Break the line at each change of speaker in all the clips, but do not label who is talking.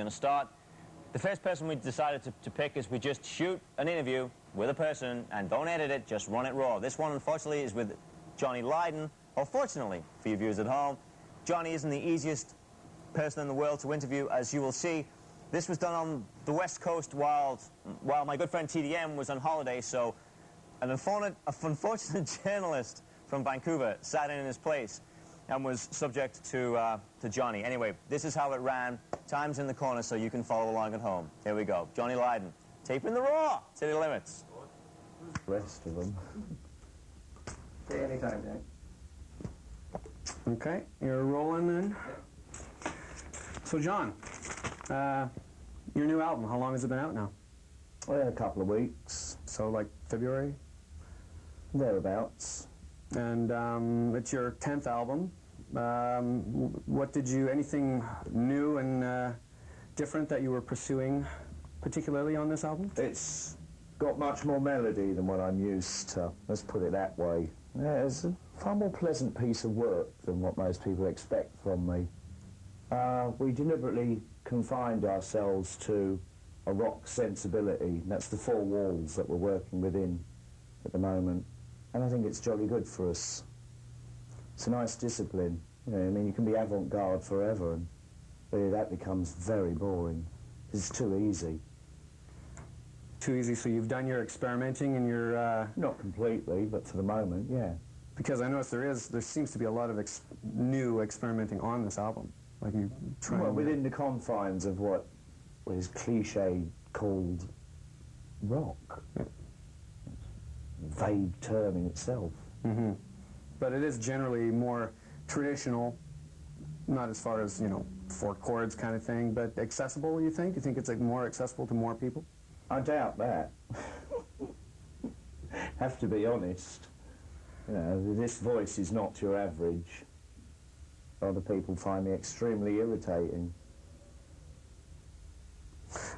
Going to start. The first person we decided to pick is we just shoot an interview with a person and don't edit it, just run it raw. This one, unfortunately, is with Johnny Lydon. Or fortunately, for you viewers at home, Johnny isn't the easiest person in the world to interview, as you will see. This was done on the West Coast while my good friend TDM was on holiday, so an unfortunate journalist from Vancouver sat in his place and was subject to Johnny. Anyway, this is how it ran. Time's in the corner so you can follow along at home. Here we go. Johnny Lydon, taping the raw to the limits.
The rest of them.
Okay, anytime, Dan.
Okay, you're rolling then. So, John, your new album, how long has it been out now?
Well, a couple of weeks.
So, like February?
Thereabouts.
And it's your 10th album. Anything new and different that you were pursuing particularly on this album?
It's got much more melody than what I'm used to, let's put it that way. Yeah, it's a far more pleasant piece of work than what most people expect from me. We deliberately confined ourselves to a rock sensibility. That's the four walls that we're working within at the moment. And I think it's jolly good for us. It's a nice discipline. You know, I mean, you can be avant-garde forever, and really that becomes very boring. It's too easy.
Too easy, so you've done your experimenting and your...
Not completely, but for the moment, yeah.
Because I noticed there seems to be a lot of new experimenting on this album. Like you trying...
Well, within the confines of what is cliche called rock.
Yeah.
Vague term in itself.
Mm-hmm. But it is generally more traditional, not as far as, you know, four chords kind of thing, but accessible, you think? You think it's like more accessible to more people?
I doubt that. Have to be honest. You know, this voice is not your average. Other people find me extremely irritating.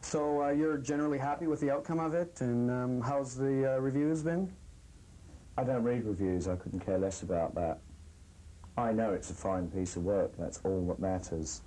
So you're generally happy with the outcome of it, and how's the reviews been?
I don't read reviews, I couldn't care less about that. I know it's a fine piece of work, that's all that matters.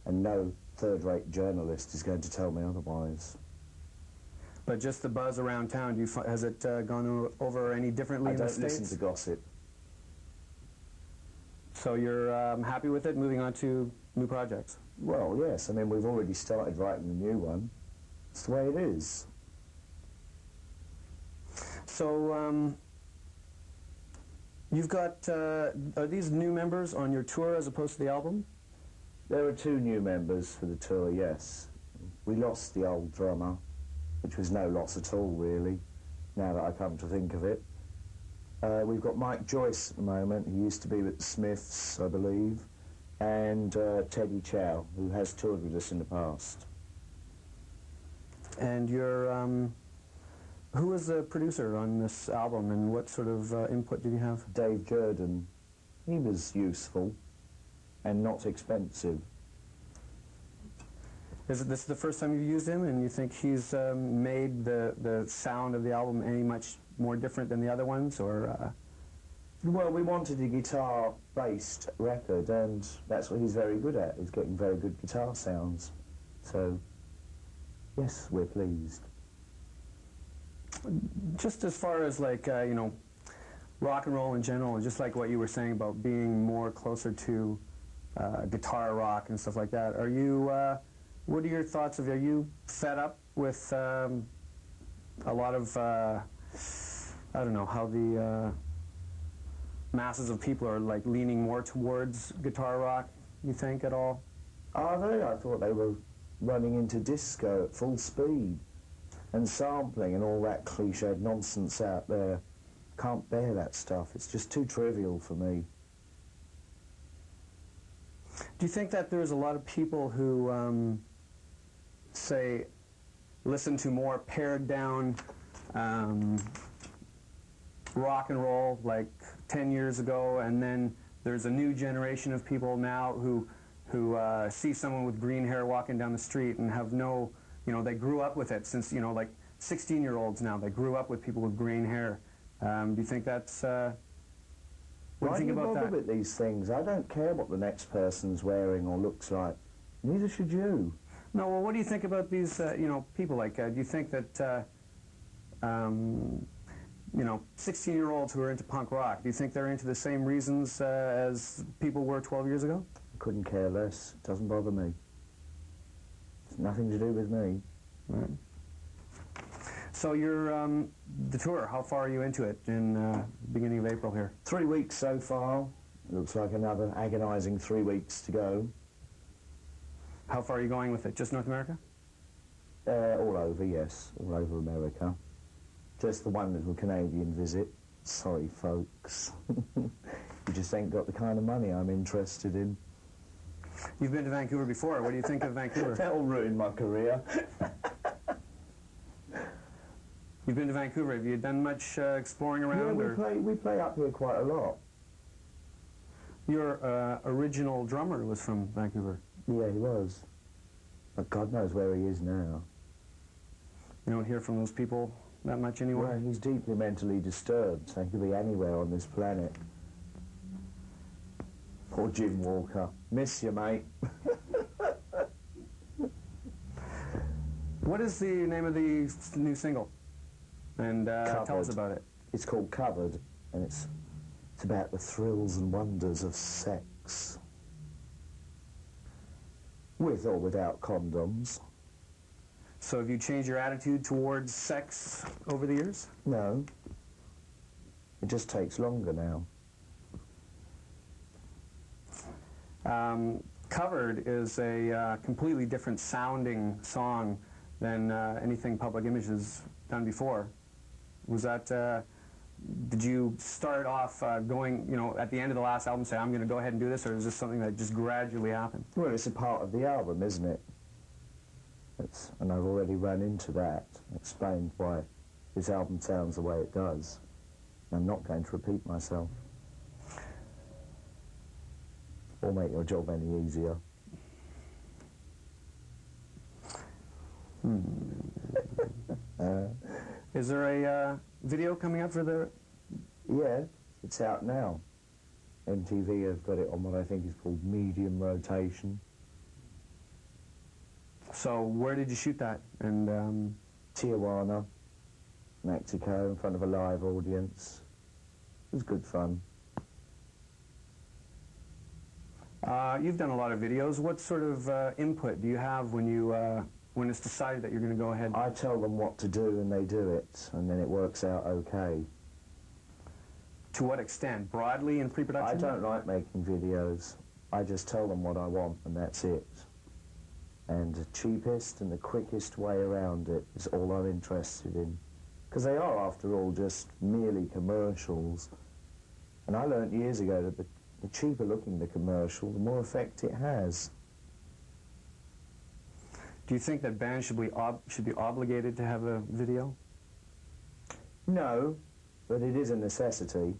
And no third-rate journalist is going to tell me otherwise.
But just the buzz around town, has it gone over any differently in the States?
I don't listen to gossip.
So you're happy with it, moving on to new projects?
Well, yes. I mean, we've already started writing a new one. It's the way it is.
So, you've got, are these new members on your tour as opposed to the album?
There are 2 new members for the tour, yes. We lost the old drummer, which was no loss at all, really, now that I come to think of it. We've got Mike Joyce at the moment. He used to be with the Smiths, I believe, and Teddy Chow, who has toured with us in the past.
And you're, who was the producer on this album, and what sort of input did you have?
Dave Jordan. He was useful and not expensive.
Is this the first time you've used him, and you think he's made the sound of the album any much more different than the other ones, or?
Well, we wanted a guitar-based record, and that's what he's very good at. He's getting very good guitar sounds. So, yes, we're pleased.
Just as far as, like, you know, rock and roll in general, and just like what you were saying about being more closer to guitar rock and stuff like that, are you, what are your thoughts are you fed up with a lot of, I don't know, how the masses of people are, like, leaning more towards guitar rock, you think, at all?
Are they? I thought they were running into disco at full speed and sampling and all that cliched nonsense out there. Can't bear that stuff. It's just too trivial for me.
Do you think that there's a lot of people who, say, listen to more pared down rock and roll like 10 years ago, and then there's a new generation of people now who see someone with green hair walking down the street and have no, you know, they grew up with it since, you know, like 16-year-olds now, they grew up with people with green hair. Do you think that's, what do you think about that?
Why do you bother with these things? I don't care what the next person's wearing or looks like. Neither should you.
No, well, what do you think about these, you know, people like, do you think that, you know, 16-year-olds who are into punk rock, do you think they're into the same reasons as people were 12 years ago?
Couldn't care less. It doesn't bother me. It's nothing to do with me.
Right. So you're, the tour, how far are you into it in beginning of April here?
3 weeks so far. It looks like another agonising 3 weeks to go.
How far are you going with it? Just North America?
All over, yes. All over America. Just the one little Canadian visit. Sorry, folks. You just ain't got the kind of money I'm interested in.
You've been to Vancouver before. What do you think of Vancouver?
That'll ruin my career.
You've been to Vancouver. Have you done much exploring around?
Yeah, we play up here quite a lot.
Your original drummer was from Vancouver.
Yeah, he was. But God knows where he is now.
You don't hear from those people that much anymore?
Well, he's deeply mentally disturbed, so he could be anywhere on this planet. Poor Jim Walker. Miss you, mate.
What is the name of the new single? And tell us about it.
It's called Covered, and it's about the thrills and wonders of sex. With or without condoms.
So have you changed your attitude towards sex over the years?
No. It just takes longer now.
Covered is a completely different sounding song than anything Public Image has done before. Was that, did you start off going, you know, at the end of the last album say, I'm going to go ahead and do this, or is this something that just gradually happened?
Well, it's a part of the album, isn't it? And I've already run into that, explained why this album sounds the way it does. I'm not going to repeat myself. Or make your job any easier.
Is there a video coming up for the...
Yeah, it's out now. MTV have got it on what I think is called medium rotation.
So where did you shoot that? And
Tijuana, Mexico, in front of a live audience. It was good fun.
You've done a lot of videos. What sort of input do you have when you when it's decided that you're going to go ahead?
I tell them what to do and they do it, and then it works out okay.
To what extent? Broadly in pre-production?
I don't like making videos. I just tell them what I want and that's it. And the cheapest and the quickest way around it is all I'm interested in. Because they are, after all, just merely commercials. And I learned years ago that the cheaper looking the commercial, the more effect it has.
Do you think that bands should be obligated to have a video?
No, but it is a necessity.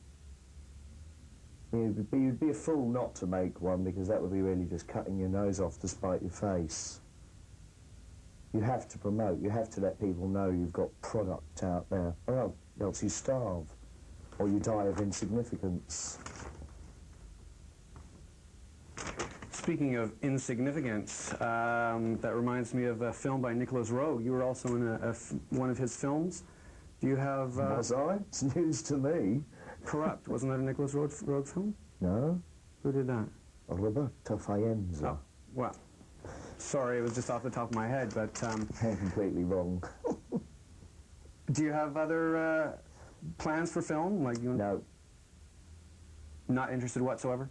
You'd be a fool not to make one, because that would be really just cutting your nose off to spite your face. You have to promote, you have to let people know you've got product out there, or else you starve, or you die of insignificance.
Speaking of insignificance, that reminds me of a film by Nicholas Roeg. You were also in one of his films. Do you have...
Was I? It's news to me.
Corrupt. Wasn't that a Nicholas Roeg film?
No.
Who did that?
Roberto Faenza.
Oh, well, sorry, it was just off the top of my head, but...
I'm completely wrong.
Do you have other plans for film? Like
No.
Not interested whatsoever?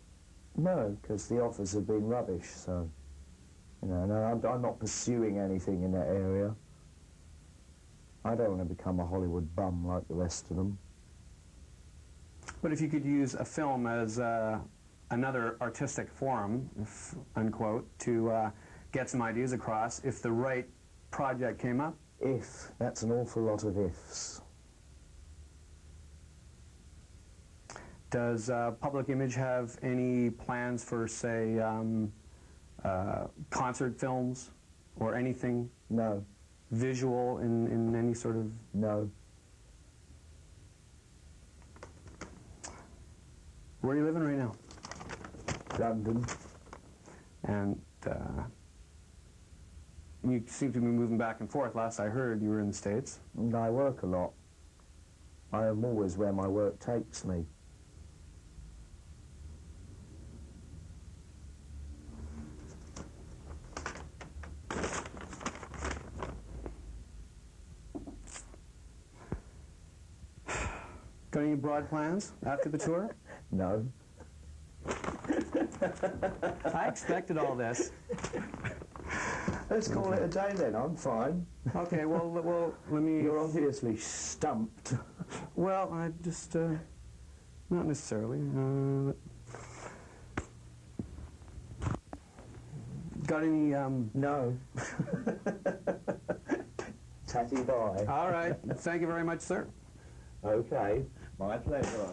No, because the offers have been rubbish, so... You know, no, I'm not pursuing anything in that area. I don't want to become a Hollywood bum like the rest of them.
But if you could use a film as another artistic forum, unquote, to get some ideas across, if the right project came up?
If. That's an awful lot of ifs.
Does Public Image have any plans for, say, concert films or anything?
No.
Visual in any sort of...
No.
Where are you living right now?
London.
And you seem to be moving back and forth. Last I heard, you were in the States.
And I work a lot. I am always where my work takes me.
Got any broad plans after the tour?
No.
I expected all this.
Let's call it a day then, I'm fine.
Okay, well, let me...
You're obviously stumped.
Well, I just, not necessarily. Got any,
No. Tatty bye.
All right. Thank you very much, sir.
Okay. My pleasure.